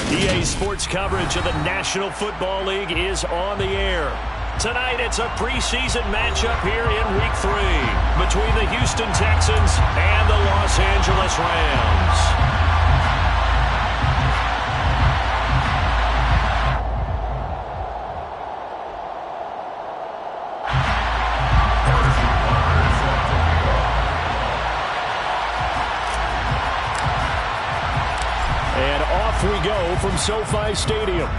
EA Sports coverage of the National Football League is on the air. Tonight, it's a preseason matchup here in Week 3 between the Houston Texans and the Los Angeles Rams. We go from SoFi Stadium.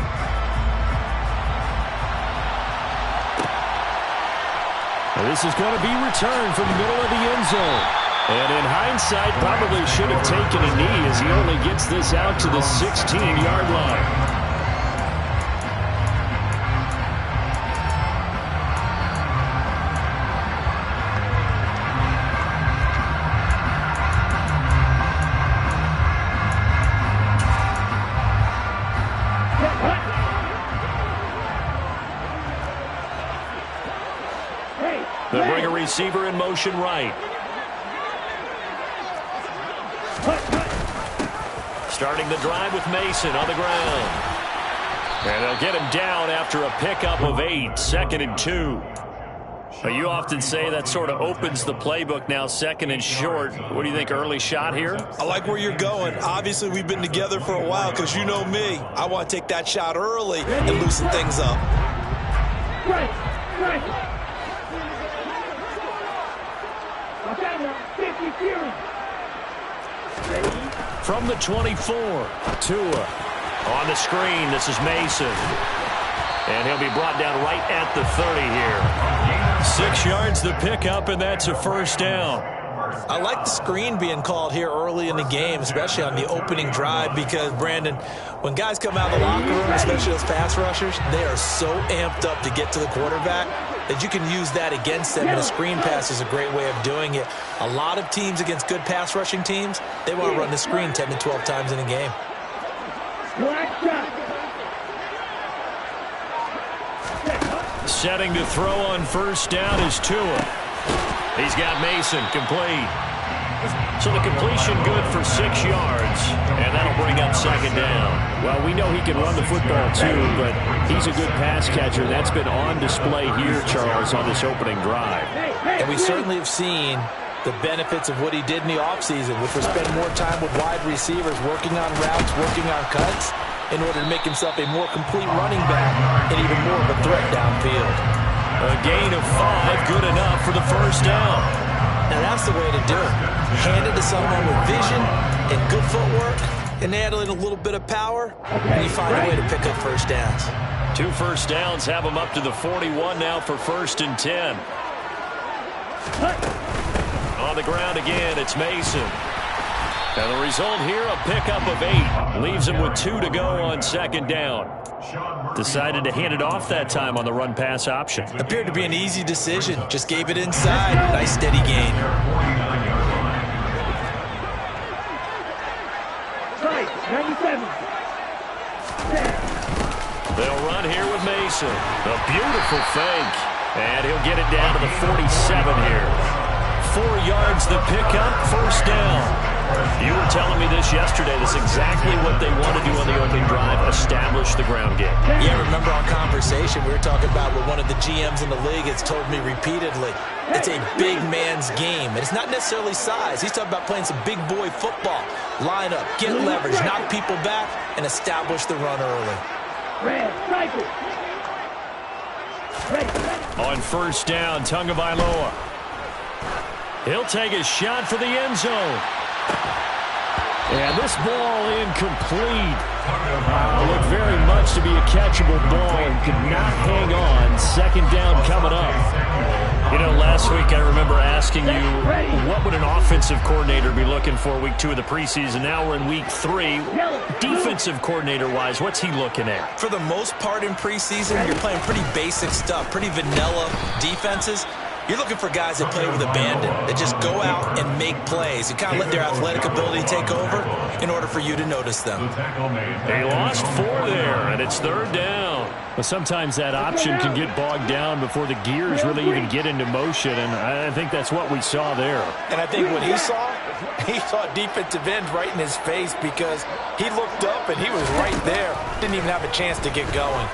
This is going to be returned from the middle of the end zone. And in hindsight, probably should have taken a knee as he only gets this out to the 16-yard line. They'll bring a receiver in motion right. Starting the drive with Mason on the ground. And they'll get him down after a pickup of 8, 2nd and 2. You often say that sort of opens the playbook now, 2nd and short. What do you think, early shot here? I like where you're going. Obviously, we've been together for a while because you know me. I want to take that shot early and loosen things up. Right. From the 24, Tua on the screen. This is Mason. And he'll be brought down right at the 30 here. 6 yards the pickup, and that's a first down. I like the screen being called here early in the game, especially on the opening drive, because, Brandon, when guys come out of the locker room, especially those pass rushers, they are so amped up to get to the quarterback that you can use that against them, and a screen pass is a great way of doing it. A lot of teams against good pass rushing teams, they want to run the screen 10 to 12 times in a game. Setting to throw on first down is Tua. He's got Mason complete. So the completion good for 6 yards, and that'll bring up second down. Well, we know he can run the football too, but he's a good pass catcher. That's been on display here, Charles, on this opening drive. And we certainly have seen the benefits of what he did in the offseason, which was spend more time with wide receivers, working on routes, working on cuts, in order to make himself a more complete running back and even more of a threat downfield. A gain of 5, good enough for the first down. Now that's the way to do it. Hand it to someone with vision and good footwork, and add in a little bit of power, and you find a way to pick up first downs. 2 first downs have him up to the 41 now for 1st and 10. On the ground again, it's Mason. And the result here, a pickup of 8. Leaves him with 2 to go on second down. Decided to hand it off that time on the run-pass option. Appeared to be an easy decision. Just gave it inside. Nice steady gain. They'll run here with Mason. A beautiful fake. And he'll get it down to the 47 here. 4 yards the pickup, first down. You were telling me this yesterday. That's exactly what they want to do on the opening drive, establish the ground game. Yeah, remember our conversation we were talking about what one of the GMs in the league has told me repeatedly. It's a big man's game, and it's not necessarily size. He's talking about playing some big boy football. Line up, get leverage, knock people back, and establish the run early. On first down, Tagovailoa. He'll take a shot for the end zone. And this ball incomplete. Looked very much to be a catchable ball and could not hang on. Second down coming up. You know, last week I remember asking you, what would an offensive coordinator be looking for week 2 of the preseason? Now we're in week 3. Defensive coordinator-wise, what's he looking at? For the most part in preseason, you're playing pretty basic stuff, pretty vanilla defenses. You're looking for guys that play with abandon, that just go out and make plays. You kind of let their athletic ability take over in order for you to notice them. They lost 4 there, and it's third down. But sometimes that option can get bogged down before the gears really even get into motion, and I think that's what we saw there. And I think what he saw a defensive end right in his face, because he looked up and he was right there. Didn't even have a chance to get going.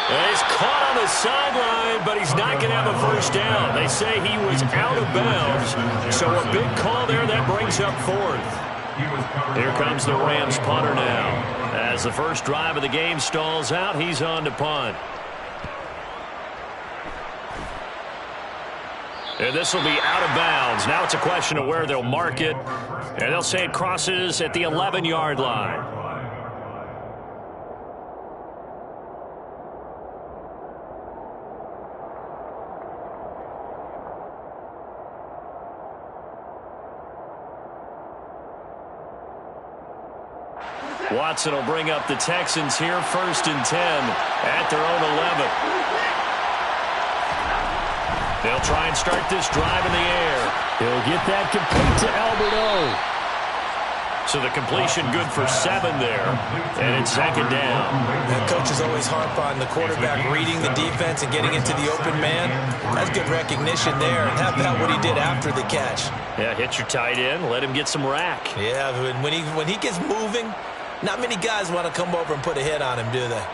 And he's caught on the sideline, but he's not going to have a first down. They say he was out of bounds, so a big call there that brings up 4th. Here comes the Rams punter now. As the first drive of the game stalls out, he's on to punt. And this will be out of bounds. Now it's a question of where they'll mark it, and they'll say it crosses at the 11-yard line. Watson will bring up the Texans here, 1st and 10 at their own 11. They'll try and start this drive in the air. He'll get that complete to Alberto. So the completion good for 7 there, and it's second down. And coaches always harp on the quarterback reading the defense and getting into the open man. That's good recognition there, and how about what he did after the catch? Yeah, hit your tight end, let him get some rack. Yeah, when he gets moving, not many guys want to come over and put a hit on him, do they?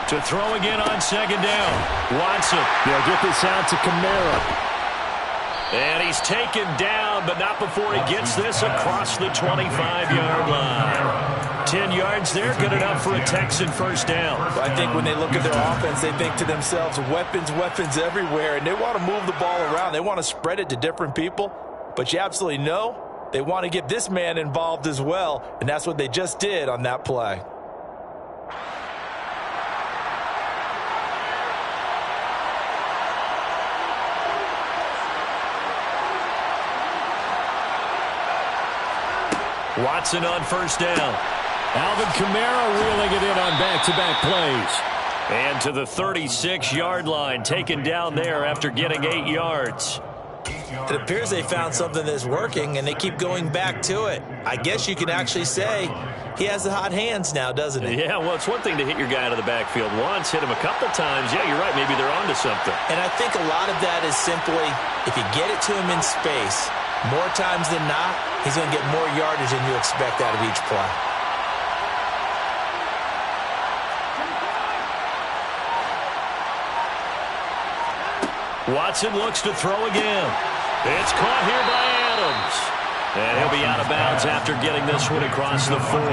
To throw again on second down. Watson. They'll get this out to Kamara. And he's taken down, but not before he gets this across the 25-yard line. 10 yards there, good enough for a Texan first down. I think when they look at their offense, they think to themselves, weapons everywhere, and they want to move the ball around. They want to spread it to different people, but you absolutely know they want to get this man involved as well, and that's what they just did on that play. Watson on first down. Alvin Kamara reeling it in on back-to-back plays. And to the 36-yard line, taken down there after getting 8 yards. It appears they found something that's working, and they keep going back to it. I guess you can actually say he has the hot hands now, doesn't he? Yeah, well, it's one thing to hit your guy out of the backfield once, hit him a couple times. Yeah, you're right. Maybe they're onto something. And I think a lot of that is simply if you get it to him in space, more times than not, he's going to get more yardage than you expect out of each play. Watson looks to throw again. It's caught here by Adams. And he'll be out of bounds after getting this one across the 40.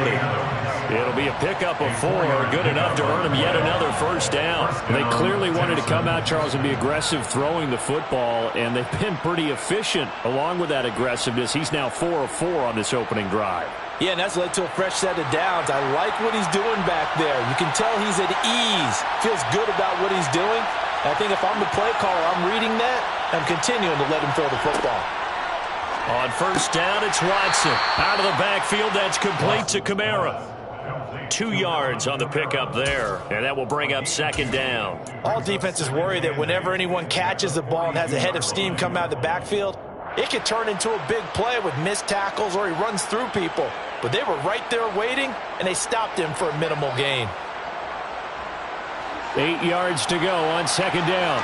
It'll be a pickup of 4, good enough to earn him yet another first down. They clearly wanted to come out, Charles, and be aggressive throwing the football, and they've been pretty efficient along with that aggressiveness. He's now 4 of 4 on this opening drive. Yeah, and that's led to a fresh set of downs. I like what he's doing back there. You can tell he's at ease, feels good about what he's doing. I think if I'm the play caller, I'm reading that, I'm continuing to let him throw the football. On first down, it's Watson. Out of the backfield, that's complete to Kamara. 2 yards on the pickup there, and that will bring up second down. All defenses worry that whenever anyone catches the ball and has a head of steam come out of the backfield, it could turn into a big play with missed tackles or he runs through people. But they were right there waiting, and they stopped him for a minimal gain. 8 yards to go on second down.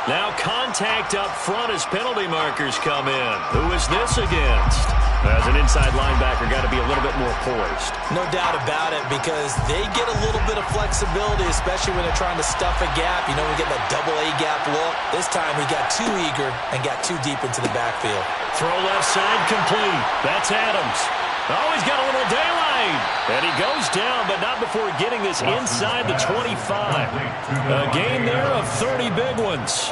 Now contact up front as penalty markers come in. Who is this against? As an inside linebacker, got to be a little bit more poised. No doubt about it, because they get a little bit of flexibility, especially when they're trying to stuff a gap. You know, we get that double A gap look. This time he got too eager and got too deep into the backfield. Throw left side complete. That's Adams. Oh, he's got a little daylight. And he goes down, but not before getting this inside the 25. A gain there of 30 big ones.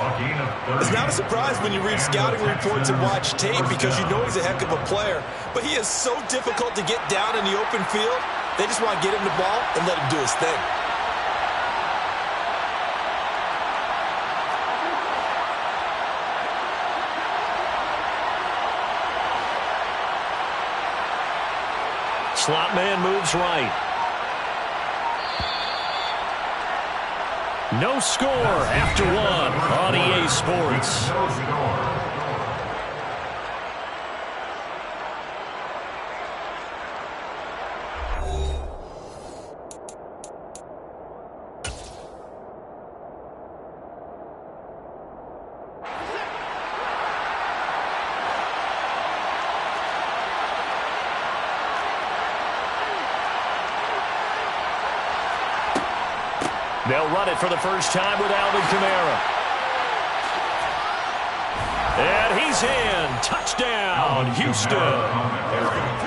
It's not a surprise when you read scouting reports and watch tape because you know he's a heck of a player. But he is so difficult to get down in the open field. They just want to get him the ball and let him do his thing. Slot man moves right. No score after 1 on EA Sports. They'll run it for the first time with Alvin Kamara. And he's in. Touchdown, Houston.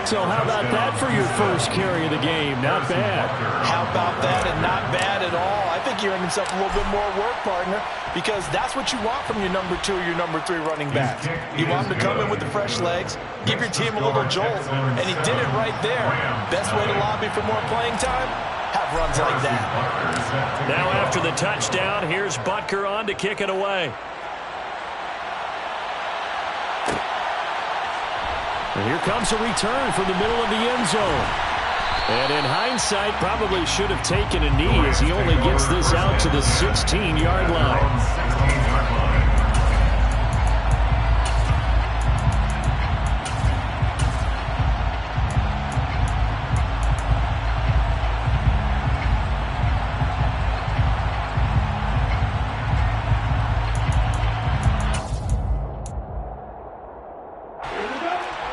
So how about that for your first carry of the game? Not bad. How about that, and not bad at all. I think you're earning himself a little bit more work, partner, because that's what you want from your number 2 or your number 3 running back. You want him to come in with the fresh legs, give your team a little jolt, and he did it right there. Best way to lobby for more playing time? Have runs like that. Now after the touchdown, here's Butker on to kick it away. And here comes a return from the middle of the end zone. And in hindsight, probably should have taken a knee as he only gets this out to the 16-yard line.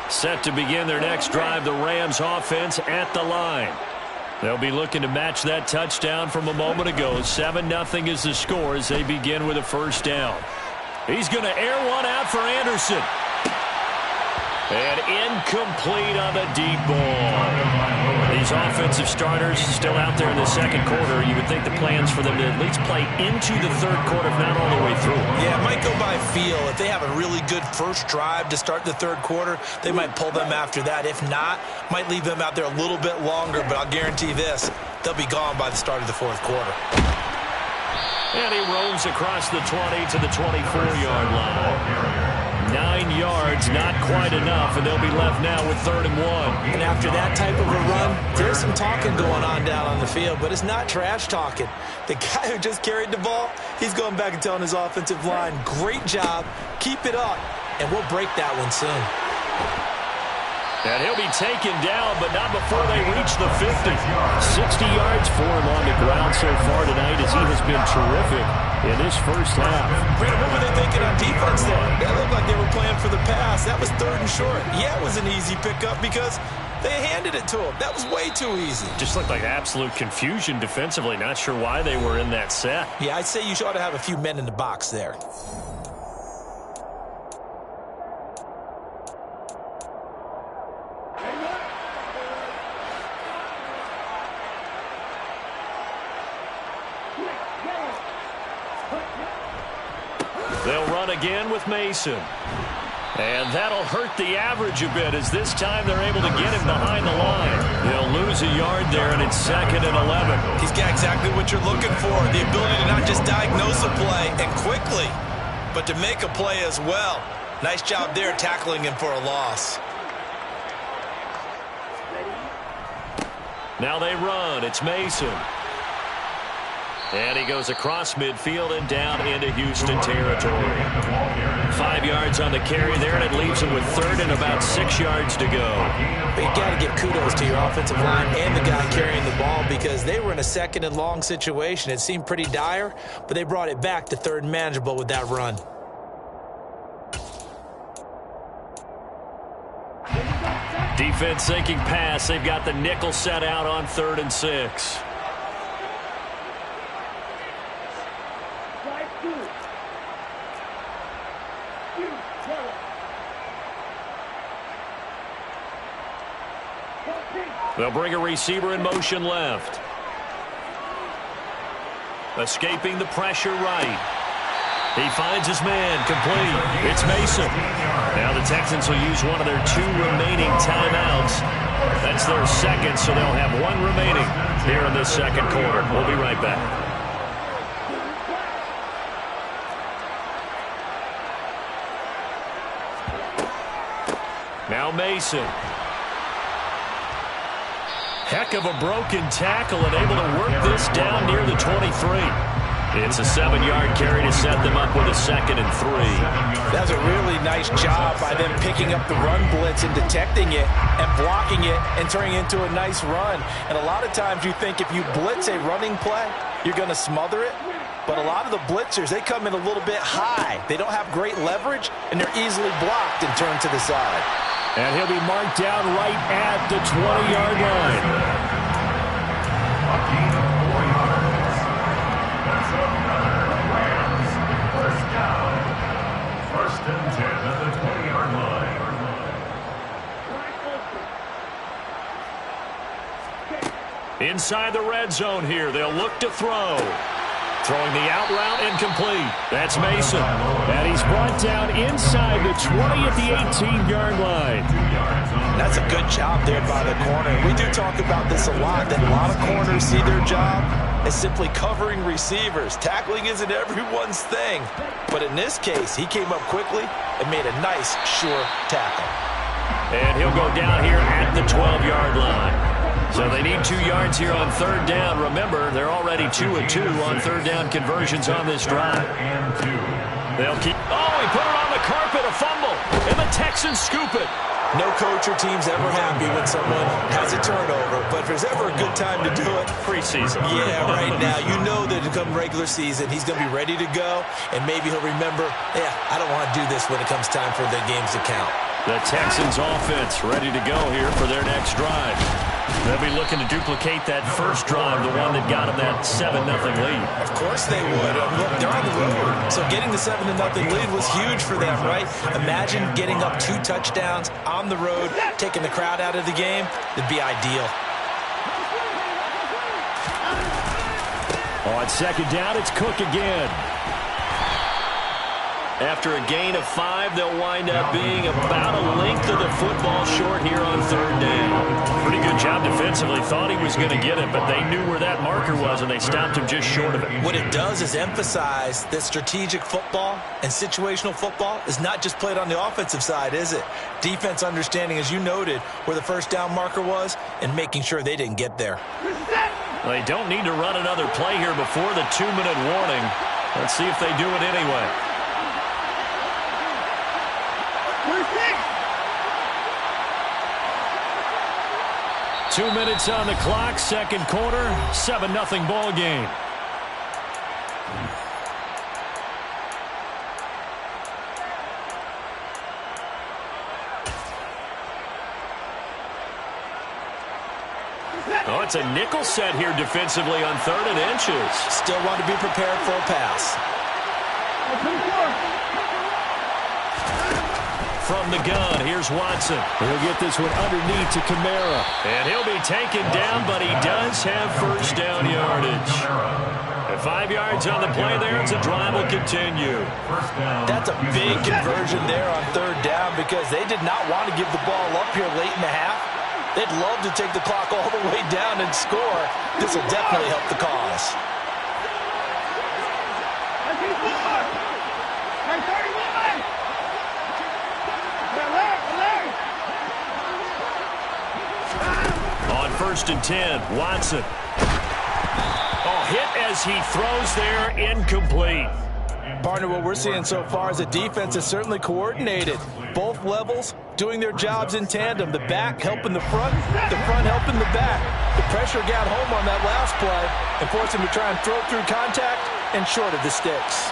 Set to begin their next drive, the Rams offense at the line. They'll be looking to match that touchdown from a moment ago. 7-0 is the score as they begin with a first down. He's going to air one out for Anderson. And incomplete on the deep ball. These offensive starters still out there in the second quarter. You would think the plans for them to at least play into the third quarter, if not all the way through. Yeah, it might go by feel. If they have a really good first drive to start the third quarter, they might pull them after that. If not, might leave them out there a little bit longer, but I'll guarantee this, they'll be gone by the start of the fourth quarter. And he roams across the 20 to the 24-yard line. 9 yards, not quite enough, and they'll be left now with 3rd and 1. And after that type of a run, there's some talking going on down on the field, but it's not trash talking. The guy who just carried the ball, he's going back and telling his offensive line, great job, keep it up, and we'll break that one soon. And he'll be taken down, but not before they reach the 50. 60 yards for him on the ground so far tonight as he has been terrific in this first half. Brandon, what were they thinking on defense there? That looked like they were playing for the pass. That was 3rd and short. Yeah, it was an easy pickup because they handed it to him. That was way too easy. Just looked like absolute confusion defensively. Not sure why they were in that set. Yeah, I'd say you ought to have a few men in the box there. They'll run again with Mason. And that'll hurt the average a bit as this time they're able to get him behind the line. They'll lose a yard there, and it's 2nd and 11. He's got exactly what you're looking for, the ability to not just diagnose a play and quickly, but to make a play as well. Nice job there tackling him for a loss. Now they run. It's Mason. And he goes across midfield and down into Houston territory. 5 yards on the carry there, and it leaves him with 3rd and about 6 yards to go. But you got to give kudos to your offensive line and the guy carrying the ball because they were in a 2nd and long situation. It seemed pretty dire, but they brought it back to 3rd and manageable with that run. Defense sinking pass. They've got the nickel set out on 3rd and 6. They'll bring a receiver in motion left. Escaping the pressure right. He finds his man, complete. It's Mason. Now the Texans will use one of their 2 remaining timeouts. That's their 2nd, so they'll have 1 remaining here in this 2nd quarter. We'll be right back. Now Mason. Heck of a broken tackle and able to work this down near the 23. It's a 7-yard carry to set them up with a 2nd and 3. That's a really nice job by them picking up the run blitz and detecting it and blocking it and turning it into a nice run. And a lot of times you think if you blitz a running play, you're going to smother it. But a lot of the blitzers, they come in a little bit high. They don't have great leverage, and they're easily blocked and turned to the side. And he'll be marked down right at the 20-yard line. First and 10 at the 20-yard line. Inside the red zone here. They'll look to throw. Throwing the out route incomplete. That's Mason. And he's brought down inside the 20 at the 18-yard line. That's a good job there by the corner. We do talk about this a lot, that a lot of corners see their job as simply covering receivers. Tackling isn't everyone's thing. But in this case, he came up quickly and made a nice, sure tackle. And he'll go down here at the 12-yard line. So they need 2 yards here on 3rd down. Remember, they're already 2 of 2 on 3rd down conversions on this drive. They'll keep. Oh, he put it on the carpet, a fumble, and the Texans scoop it. No coach or team's ever happy when someone has a turnover, but if there's ever a good time to do it, preseason. Yeah, right now. You know that come regular season, he's going to be ready to go, and maybe he'll remember, yeah, I don't want to do this when it comes time for the games to count. The Texans offense ready to go here for their next drive. They'll be looking to duplicate that first drive, the one that got them that 7-0 lead. Of course they would. Look, they're on the road. So getting the 7-0 lead was huge for them, right? Imagine getting up 2 touchdowns on the road, taking the crowd out of the game. It'd be ideal. On 2nd down, it's Cook again. After a gain of 5, they'll wind up being about a length of the football short here on 3rd down. Pretty good job defensively. Thought he was going to get it, but they knew where that marker was, and they stopped him just short of it. What it does is emphasize that strategic football and situational football is not just played on the offensive side, is it? Defense understanding, as you noted, where the 1st down marker was and making sure they didn't get there. They don't need to run another play here before the 2-minute warning. Let's see if they do it anyway. 2 minutes on the clock, 2nd quarter, 7-0 ball game. Oh, it's a nickel set here defensively on 3rd and inches. Still want to be prepared for a pass. From the gun, here's Watson. He'll get this one underneath to Kamara. And he'll be taken down, but he does have 1st down yardage. At 5 yards on the play there, it's a drive will continue. That's a big conversion there on 3rd down because they did not want to give the ball up here late in the half. They'd love to take the clock all the way down and score. This will definitely help the cause. On 1st and 10, Watson. Oh, hit as he throws there, incomplete. Partner, what we're seeing so far is the defense is certainly coordinated. Both levels doing their jobs in tandem. The back helping the front helping the back. The pressure got home on that last play and forced him to try and throw through contact and short of the sticks.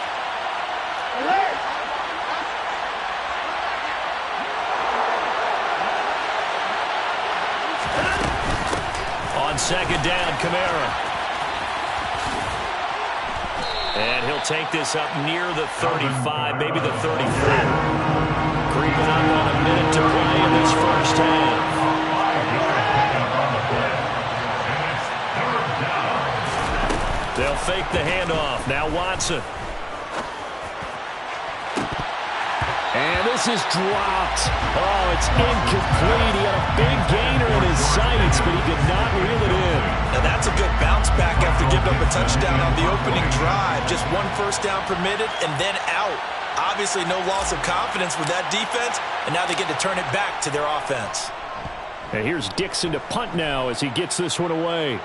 On 2nd down, Kamara. And he'll take this up near the 35, maybe the 34. Creeping up on a minute to play in this 1st half. They'll fake the handoff. Now Watson. And this is dropped. Oh, it's incomplete. He had a big gainer in his sights, but he did not reel it in. Now that's a good bounce back after giving up a touchdown on the opening drive. Just 1 1st down permitted and then out. Obviously no loss of confidence with that defense, and now they get to turn it back to their offense. And here's Dixon to punt now as he gets this one away.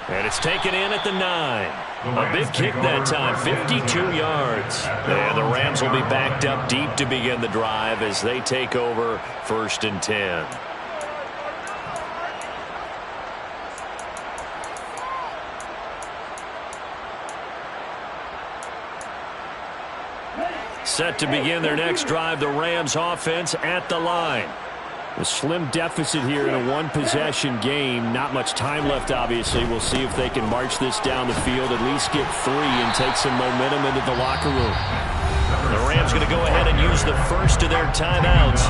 And it's taken in at the 9. A big kick that time, 52 yards. And the Rams will be backed up deep to begin the drive as they take over 1st and 10. Set to begin their next drive, the Rams offense at the line. A slim deficit here in a 1-possession game. Not much time left, obviously. We'll see if they can march this down the field, at least get 3 and take some momentum into the locker room. The Rams going to go ahead and use the first of their timeouts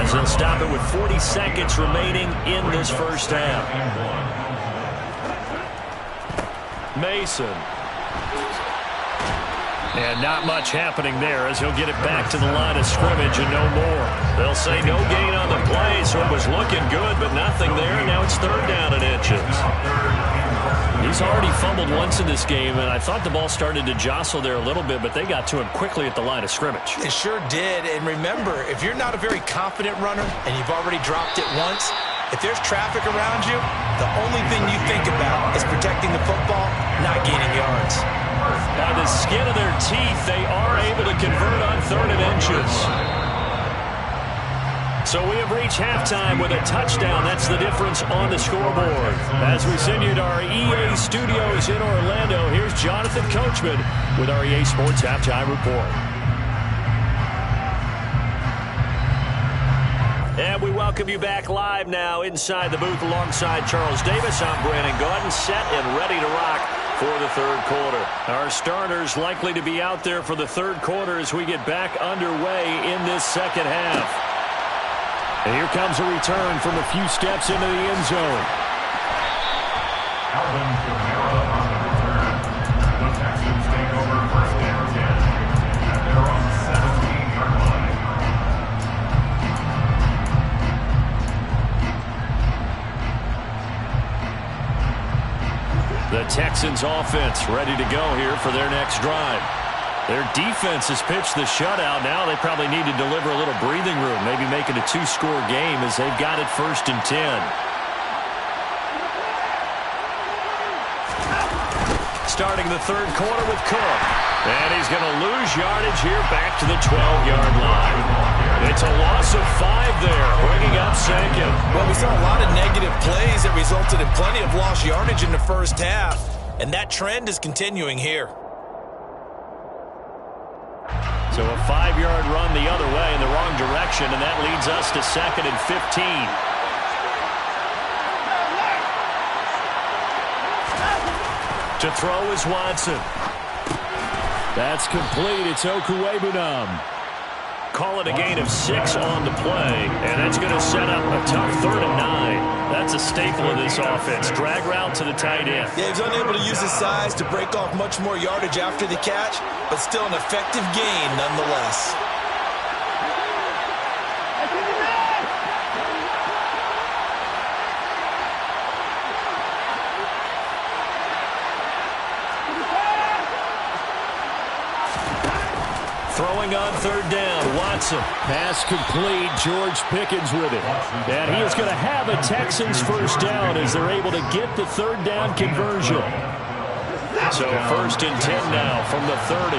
as they'll stop it with 40 seconds remaining in this 1st half. Mason. And not much happening there as he'll get it back to the line of scrimmage and no more. They'll say no gain on the play, so it was looking good, but nothing there. Now it's 3rd down and inches. He's already fumbled once in this game, and I thought the ball started to jostle there a little bit, but they got to him quickly at the line of scrimmage. It sure did, and remember, if you're not a very confident runner and you've already dropped it once, if there's traffic around you, the only thing you think about is protecting the football, not gaining yards. By the skin of their teeth, they are able to convert on 3rd and inches. So we have reached halftime with a touchdown. That's the difference on the scoreboard. As we send you to our EA studios in Orlando, here's Jonathan Coachman with our EA Sports Halftime Report. And we welcome you back live now inside the booth alongside Charles Davis. I'm Brandon Gaudin, set and ready to rock for the 3rd quarter. Our starters likely to be out there for the 3rd quarter as we get back underway in this 2nd half. And here comes a return from a few steps into the end zone. Alvin Kamara on the return. The Texans take over 1st and 10. The Texans offense ready to go here for their next drive. Their defense has pitched the shutout. Now they probably need to deliver a little breathing room, maybe make it a 2-score game as they've got it 1st and 10. Starting the 3rd quarter with Cook. And he's going to lose yardage here back to the 12-yard line. It's a loss of 5 there, bringing up 2nd. Well, we saw a lot of negative plays that resulted in plenty of lost yardage in the first half, and that trend is continuing here. So a 5-yard run the other way in the wrong direction, and that leads us to 2nd and 15. To throw is Watson. That's complete. It's HOU. Call it a gain of 6 on the play, and that's going to set up a tough 3rd and 9. That's a staple of this offense. Drag route to the tight end. Yeah, he's unable to use his size to break off much more yardage after the catch, but still an effective gain nonetheless. Throwing on 3rd down, Watson. Pass complete. George Pickens with it. And he is going to have a Texans 1st down as they're able to get the 3rd down conversion. So 1st and 10 now from the 30.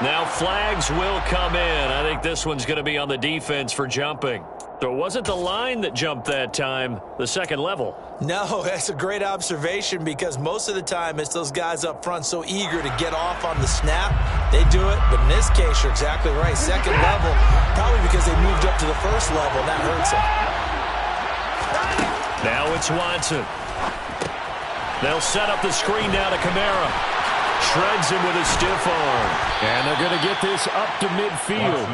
Now flags will come in. I think this one's going to be on the defense for jumping. So it wasn't the line that jumped that time, the 2nd level. No, that's a great observation because most of the time it's those guys up front so eager to get off on the snap. They do it, but in this case, you're exactly right. 2nd level, probably because they moved up to the 1st level, and that hurts them. Now it's Watson. They'll set up the screen now to Kamara. Shreds him with a stiff arm. And they're going to get this up to midfield.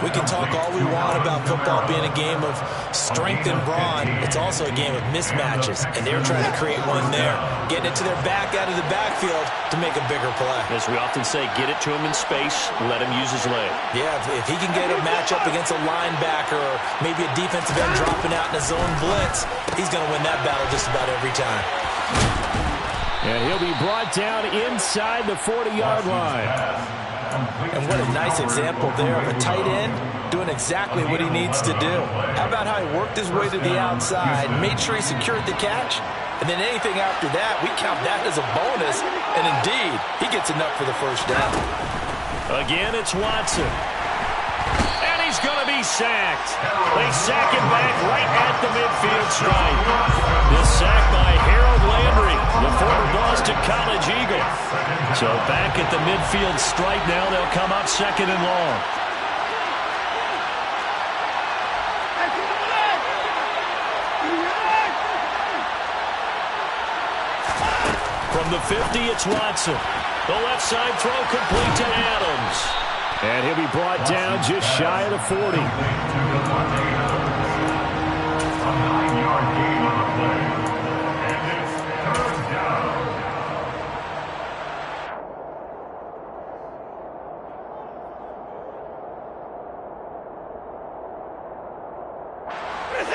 We can talk all we want about football being a game of strength and brawn. It's also a game of mismatches, and they're trying to create one there. Getting it to their back out of the backfield to make a bigger play. As we often say, get it to him in space, let him use his leg. Yeah, if he can get a matchup against a linebacker or maybe a defensive end dropping out in a zone blitz, he's going to win that battle just about every time. And he'll be brought down inside the 40-yard line. And what a nice example there of a tight end doing exactly what he needs to do. How about how he worked his way to the outside, made sure he secured the catch, and then anything after that, we count that as a bonus. And indeed, he gets enough for the 1st down. Again, it's Watson. And he's going to be sacked. They sack him back right at the midfield stripe. The sack by Harold Landry, the former Boston College Eagle. So back at the midfield stripe now, they'll come up 2nd and long. From the 50, it's Watson. The left side throw complete to Adams. And he'll be brought down just shy of the 40.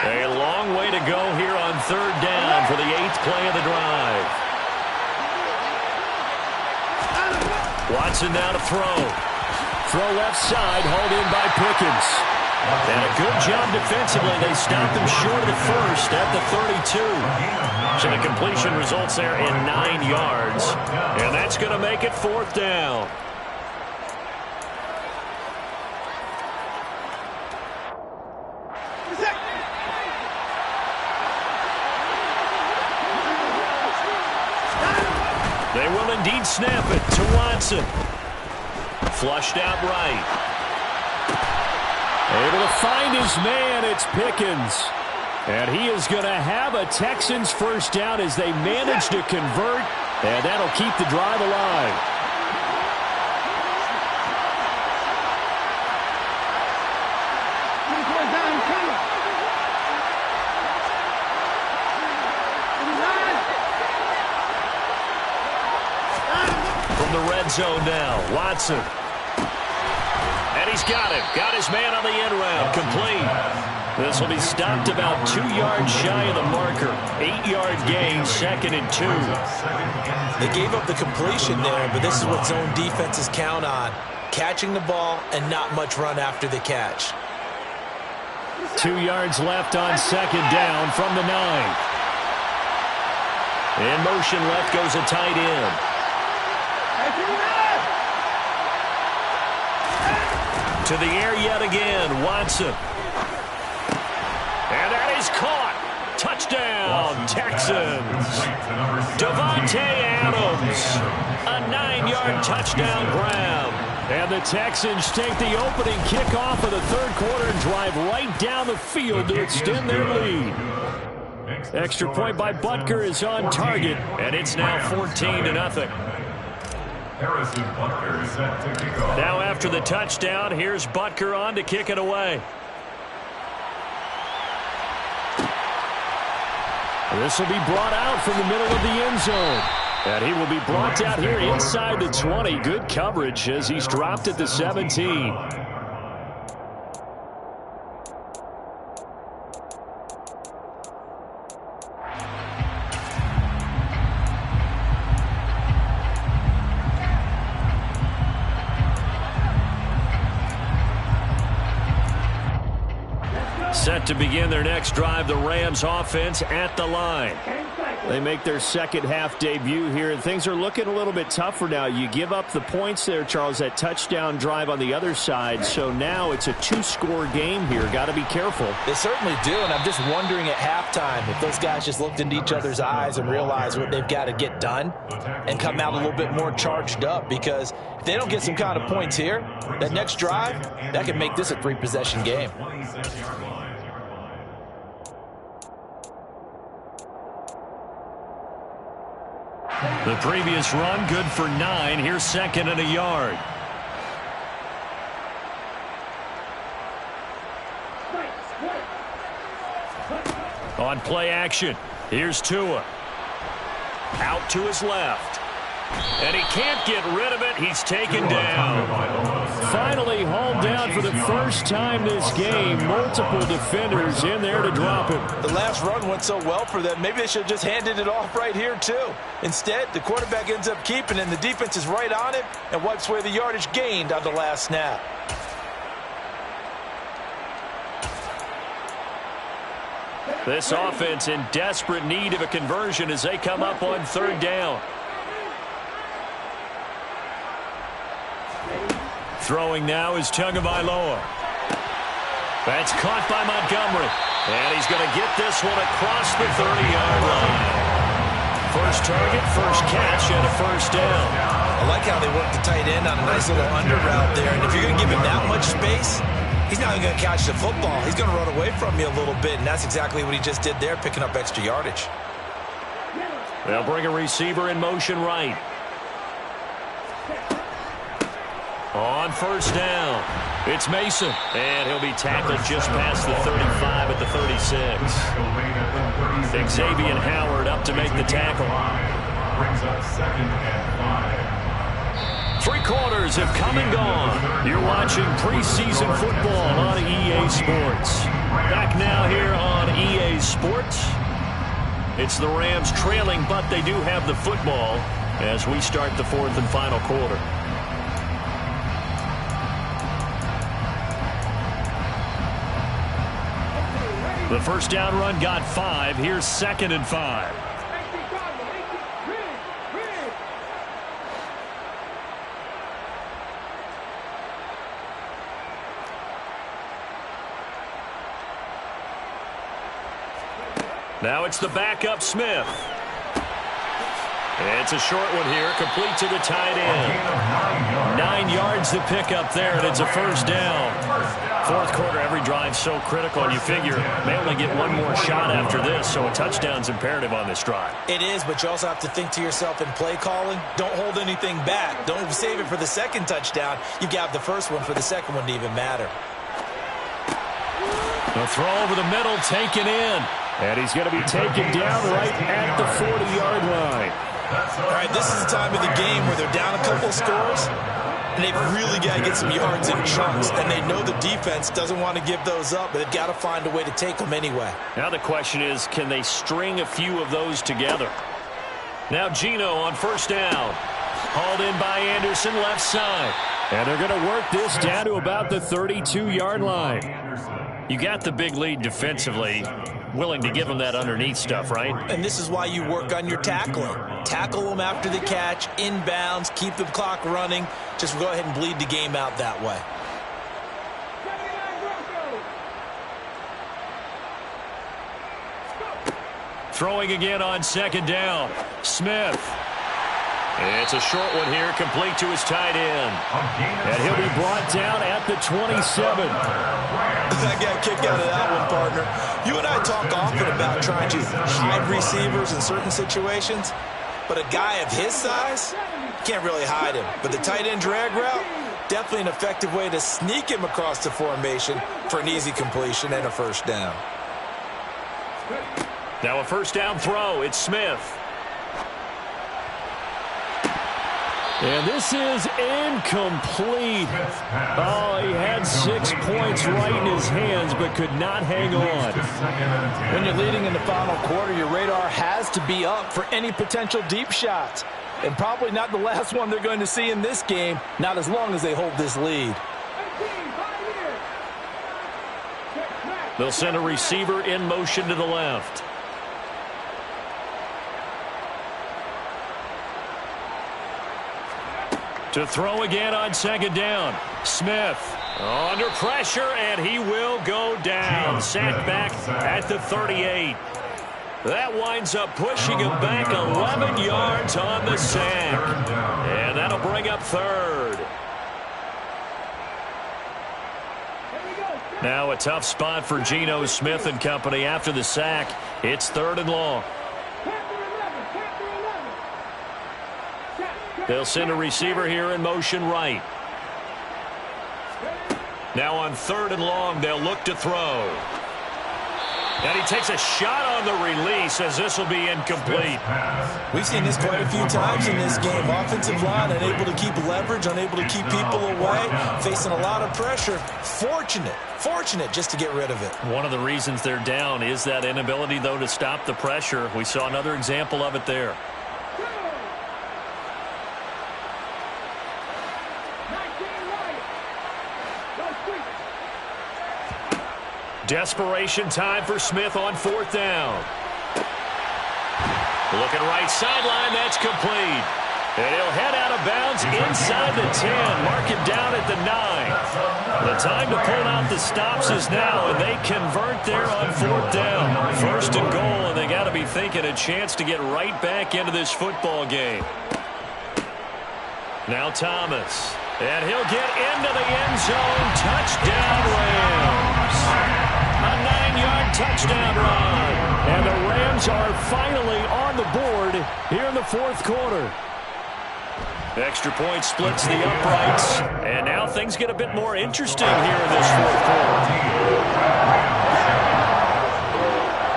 A long way to go here on 3rd down for the 8th play of the drive. Watson now to throw. Throw left side, hauled in by Pickens. And a good job defensively. They stopped him short of the 1st at the 32. So the completion results there in 9 yards. And that's going to make it 4th down. They will indeed snap it to Watson. Flushed out right. Able to find his man, it's Pickens. And he is going to have a Texans 1st down as they manage to convert, and that'll keep the drive alive. From the red zone now, Watson. And he's got him. Got his man on the end round. Complete. This will be stopped about 2 yards shy of the marker. 8-yard gain, 2nd and 2. They gave up the completion there, but this is what zone defenses count on. Catching the ball and not much run after the catch. 2 yards left on 2nd down from the 9. In motion left goes a tight end. To the air yet again, Watson. And that is caught. Touchdown, Texans. Devontae Adams. A 9-yard touchdown grab. And the Texans take the opening kickoff of the 3rd quarter and drive right down the field to extend their lead. Extra point by Butker is on target, and it's now 14-0. Now after the touchdown, here's Butker on to kick it away. This will be brought out from the middle of the end zone. And he will be brought out here inside the 20. Good coverage as he's dropped at the 17. Set to begin their next drive, the Rams offense at the line. They make their second half debut here, and things are looking a little bit tougher now. You give up the points there, Charles, that touchdown drive on the other side. So now it's a 2-score game here. Got to be careful. They certainly do, and I'm just wondering at halftime if those guys just looked into each other's eyes and realized what they've got to get done and come out a little bit more charged up, because if they don't get some kind of points here, that next drive, that could make this a 3-possession game. The previous run good for 9. Here's 2nd and a yard. On play action, here's Tua. Out to his left. And he can't get rid of it. He's taken down. Finally hauled down for the first time this game. Multiple defenders in there to drop him. The last run went so well for them. Maybe they should have just handed it off right here, too. Instead, the quarterback ends up keeping it, and the defense is right on it and wipes away the yardage gained on the last snap. This offense in desperate need of a conversion as they come up on 3rd down. Throwing now is Tagovailoa. That's caught by Montgomery. And he's going to get this one across the 30-yard line. First target, first catch, and a first down. I like how they work the tight end on a nice little under route there. And if you're going to give him that much space, he's not even going to catch the football. He's going to run away from you a little bit, and that's exactly what he just did there, picking up extra yardage. They'll bring a receiver in motion right. On first down, it's Mason. And he'll be tackled just past the 35 at the 36. Xavier Howard up to make the tackle. Brings up 2nd and 5. 3 quarters have come and gone. You're watching preseason football on EA Sports. Back now here on EA Sports. It's the Rams trailing, but they do have the football as we start the 4th and final quarter. The first down run got 5. Here's 2nd and 5. Now it's the backup Smith. It's a short one here, complete to the tight end. 9 yards to pick up there, and it's a first down. 4th quarter, every drive so critical, and you figure they only get one more shot after this, so a touchdown's imperative on this drive. It is, but you also have to think to yourself in play calling, don't hold anything back. Don't save it for the 2nd touchdown. You got the first one for the 2nd one to even matter. The throw over the middle, taken in. And he's going to be taken down right at the 40-yard line. All right, this is the time of the game where they're down a couple scores. And they've really got to get some yards in chunks, and they know the defense doesn't want to give those up, but they've got to find a way to take them anyway. Now the question is, can they string a few of those together? Now Geno on first down. Hauled in by Anderson, left side. And they're going to work this down to about the 32-yard line. You got the big lead defensively. Willing to give them that underneath stuff, right? And this is why you work on your tackling. Tackle them after the catch, inbounds, keep the clock running. Just go ahead and bleed the game out that way. Throwing again on second down. Smith. It's a short one here, complete to his tight end. And he'll be brought down at the 27. I got a kick out of that one, partner. You and I talk often about trying to hide receivers in certain situations, but a guy of his size, can't really hide him. But the tight end drag route, definitely an effective way to sneak him across the formation for an easy completion and a first down. Now a first down throw. It's Smith. And this is incomplete. Oh, he had 6 points right in his hands, but could not hang on. When you're leading in the final quarter, your radar has to be up for any potential deep shots. And probably not the last one they're going to see in this game, not as long as they hold this lead. They'll send a receiver in motion to the left. To throw again on second down. Smith under pressure, and he will go down. Sacked back at the 38. That winds up pushing him back 11 yards on the sack. And that'll bring up third. Now a tough spot for Geno Smith and company after the sack. It's third and long. They'll send a receiver here in motion right. Now on third and long, they'll look to throw. And he takes a shot on the release as this will be incomplete. We've seen this quite a few times in this game. Offensive line unable to keep leverage, unable to keep people away, facing a lot of pressure. Fortunate just to get rid of it. One of the reasons they're down is that inability, though, to stop the pressure. We saw another example of it there. Desperation time for Smith on fourth down. Looking right sideline, that's complete. And he'll head out of bounds inside the 10. Mark it down at the 9. The time to pull out the stops is now, and they convert there on fourth down. First and goal, and they got to be thinking a chance to get right back into this football game. Now Thomas. And he'll get into the end zone. Touchdown, Rams. A 9-yard touchdown run. And the Rams are finally on the board here in the fourth quarter. Extra point splits the uprights. And now things get a bit more interesting here in this fourth quarter.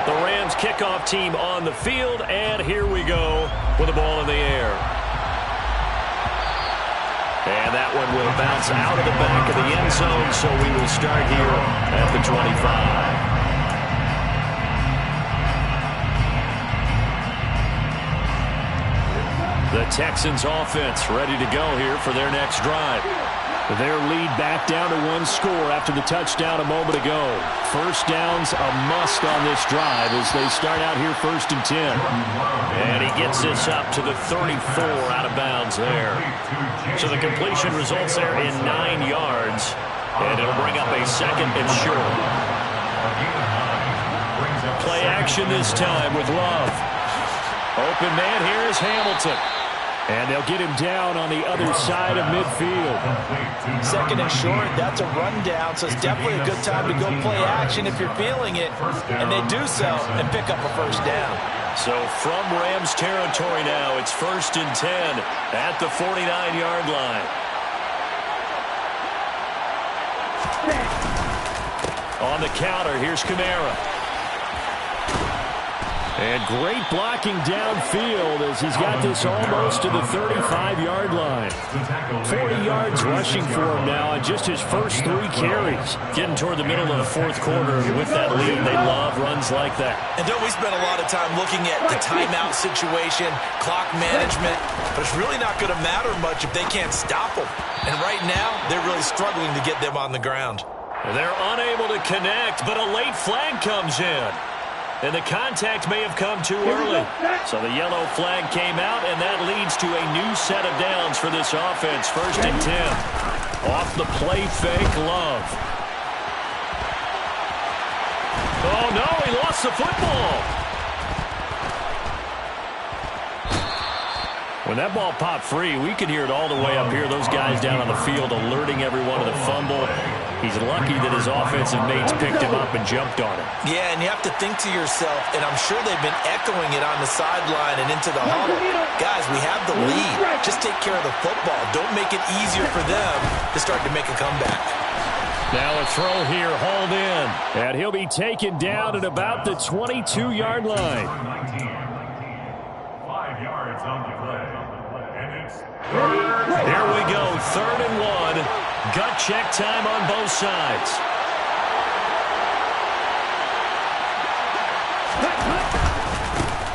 The Rams kickoff team on the field. And here we go with the ball in the air. And that one will bounce out of the back of the end zone, so we will start here at the 25. The Texans offense ready to go here for their next drive. Their lead back down to 1 score after the touchdown a moment ago. First down's a must on this drive as they start out here first and 10. And he gets this up to the 34 out of bounds there. So the completion results there in 9 yards. And it'll bring up a second and short. Play action this time with Love. Open man here is Hamilton. And they'll get him down on the other side of midfield. Second and short, that's a rundown, so it's definitely a good time to go play action if you're feeling it. And they do so and pick up a first down. So from Rams territory now, it's first and 10 at the 49-yard line. On the counter, here's Kamara. And great blocking downfield as he's got this almost to the 35-yard line. 40 yards rushing for him now on just his first 3 carries. Getting toward the middle of the fourth quarter with that lead. They love runs like that. And don't we spend a lot of time looking at the timeout situation, clock management, but it's really not going to matter much if they can't stop them. And right now, they're really struggling to get them on the ground. They're unable to connect, but a late flag comes in. And the contact may have come too early. So the yellow flag came out, and that leads to a new set of downs for this offense. 1st and 10. Off the play fake, Love. Oh, no, he lost the football. When that ball popped free, we could hear it all the way up here. Those guys down on the field alerting everyone of the fumble. He's lucky that his offensive mates picked him up and jumped on him. Yeah, and you have to think to yourself, and I'm sure they've been echoing it on the sideline and into the huddle. Guys, we have the lead. Just take care of the football. Don't make it easier for them to start to make a comeback. Now a throw here, hauled in. And he'll be taken down at about the 22-yard line. 5 yards on the play. And it's Here we go, 3rd and 1. Gut check time on both sides.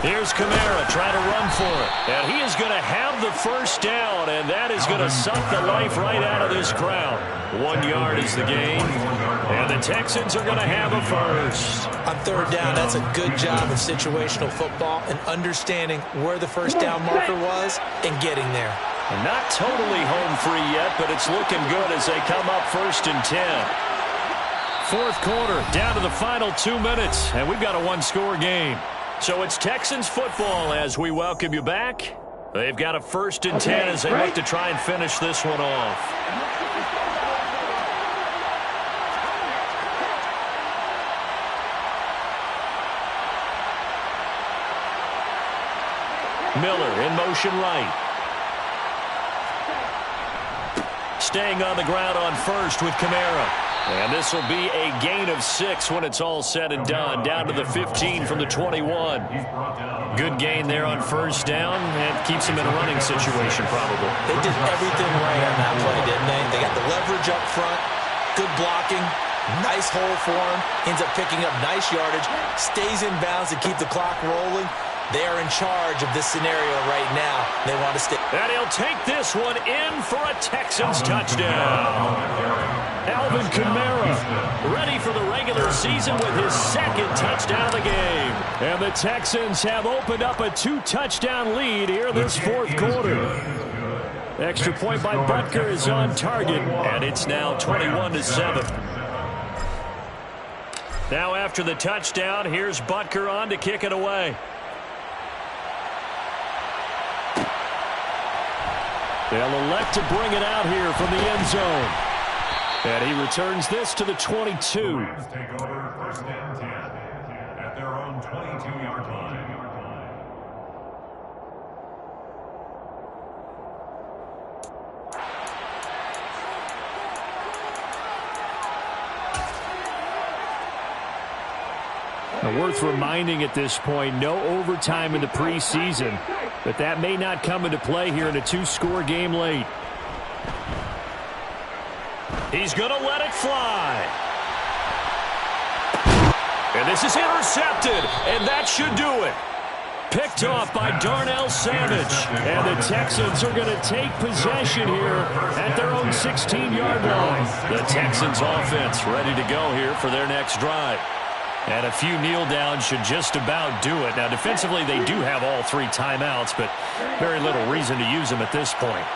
Here's Kamara trying to run for it. And he is going to have the first down, and that is going to suck the life right out of this crowd. 1 yard is the gain, and the Texans are going to have a first. On 3rd down, that's a good job of situational football and understanding where the first down marker was and getting there. And not totally home free yet, but it's looking good as they come up 1st and 10. 4th quarter, down to the final 2 minutes, and we've got a 1-score game. So it's Texans football as we welcome you back. They've got a 1st and 10 as they look to try and finish this one off. Miller in motion right. Staying on the ground on 1st with Kamara. And this will be a gain of 6 when it's all said and done. Down to the 15 from the 21. Good gain there on 1st down, and keeps him in a running situation probably. They did everything right on that play, didn't they? They got the leverage up front, good blocking, nice hole for him, ends up picking up nice yardage, stays in bounds to keep the clock rolling. They are in charge of this scenario right now. They want to stay. And he'll take this one in for a Texans touchdown. Alvin Kamara ready for the regular season with his 2nd touchdown of the game. And the Texans have opened up a 2-touchdown lead here in this 4th quarter. Extra point by Butker is on target. And it's now 21-7. Now after the touchdown, here's Butker on to kick it away. They'll elect to bring it out here from the end zone. And he returns this to the 22. Rams take over 1st and 10 at their own 22-yard line. Now, worth reminding at this point, no overtime in the preseason, but that may not come into play here in a 2-score game late. He's going to let it fly. And this is intercepted, and that should do it. Picked off by Darnell Savage. And the Texans are going to take possession here at their own 16-yard line. The Texans offense ready to go here for their next drive. And a few kneel downs should just about do it. Now, defensively, they do have all 3 timeouts, but very little reason to use them at this point.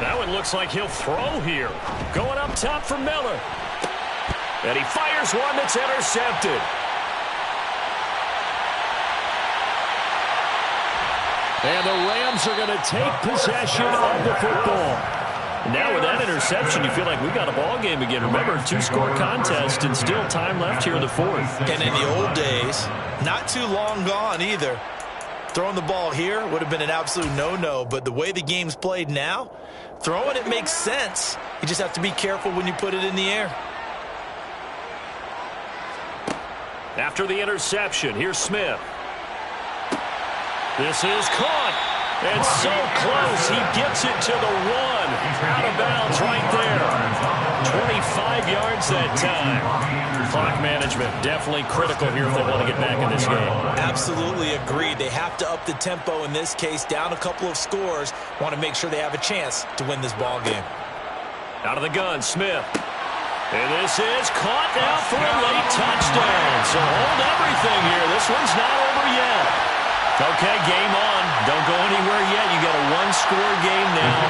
That one looks like he'll throw here. Going up top for Miller. And he fires one that's intercepted. And the Rams are going to take possession of the football. Now with that interception, you feel like we got a ball game again. Remember, 2-score contest and still time left here in the 4th. And in the old days, not too long gone either. Throwing the ball here would have been an absolute no-no, but the way the game's played now, throwing it makes sense. You just have to be careful when you put it in the air. After the interception, here's Smith. This is caught. And so close, he gets it to the 1. Out of bounds right there. 25 yards that time. Clock management definitely critical here if they want to get back in this game. Absolutely agreed. They have to up the tempo in this case, down a couple of scores. Want to make sure they have a chance to win this ball game. Out of the gun, Smith. And this is caught now for a late touchdown. So hold everything here. This one's not over yet. Okay, game on. Don't go anywhere yet. You got a one-score game now.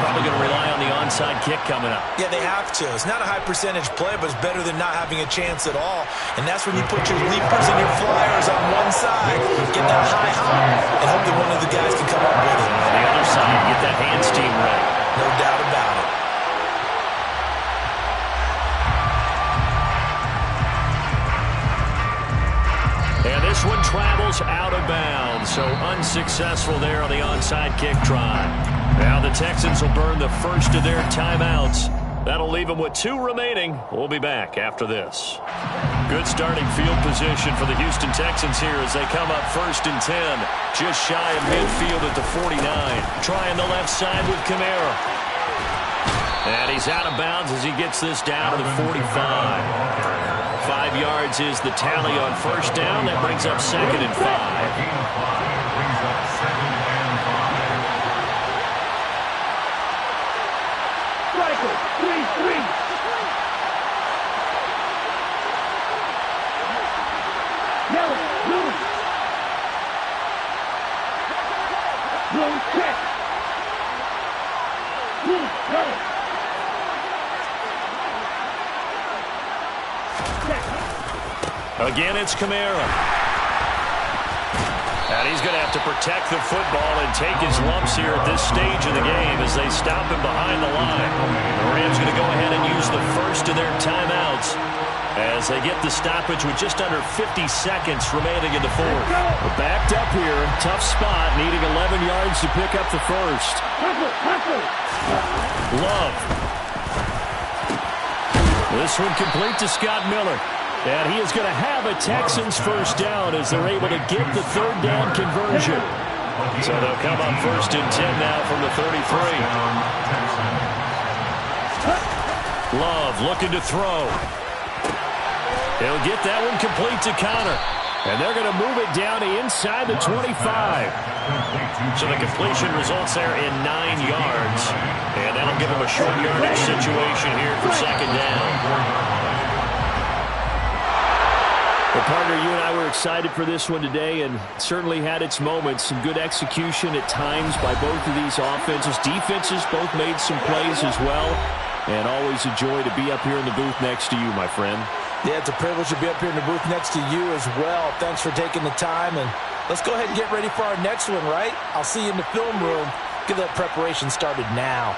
Probably going to rely on the onside kick coming up. Yeah, they have to. It's not a high percentage play, but it's better than not having a chance at all. And that's when you put your leapers and your flyers on one side, get that high hop, and hope that one of the guys can come up with it. On the other side, get that hands team ready. No doubt about it. And this one travels out of bounds, so unsuccessful there on the onside kick try. Now the Texans will burn the first of their timeouts. That'll leave them with 2 remaining. We'll be back after this. Good starting field position for the Houston Texans here as they come up 1st and 10. Just shy of midfield at the 49. Trying the left side with Kamara. And he's out of bounds as he gets this down to the 45. 5 yards is the tally on 1st down. That brings up 2nd and 5. Striker, 3-3. Yellow, blue. Blue, check. Blue, yellow. Again, it's Kamara. And he's going to have to protect the football and take his lumps here at this stage of the game as they stop him behind the line. The Rams going to go ahead and use the first of their timeouts as they get the stoppage with just under 50 seconds remaining in the 4th. We're backed up here. Tough spot, needing 11 yards to pick up the first. Love. This one complete to Scott Miller. And he is going to have a Texans first down as they're able to get the 3rd down conversion. So they'll come on 1st and 10 now from the 33. Love looking to throw. He'll get that one complete to Connor. And they're going to move it down to inside the 25. So the completion results there in 9 yards. And that'll give him a short yardage situation here for 2nd down. Well, partner, you and I were excited for this one today, and it certainly had its moments. Some good execution at times by both of these offenses. Defenses both made some plays as well. And always a joy to be up here in the booth next to you, my friend. Yeah, it's a privilege to be up here in the booth next to you as well. Thanks for taking the time, and let's go ahead and get ready for our next one, right? I'll see you in the film room. Get that preparation started now.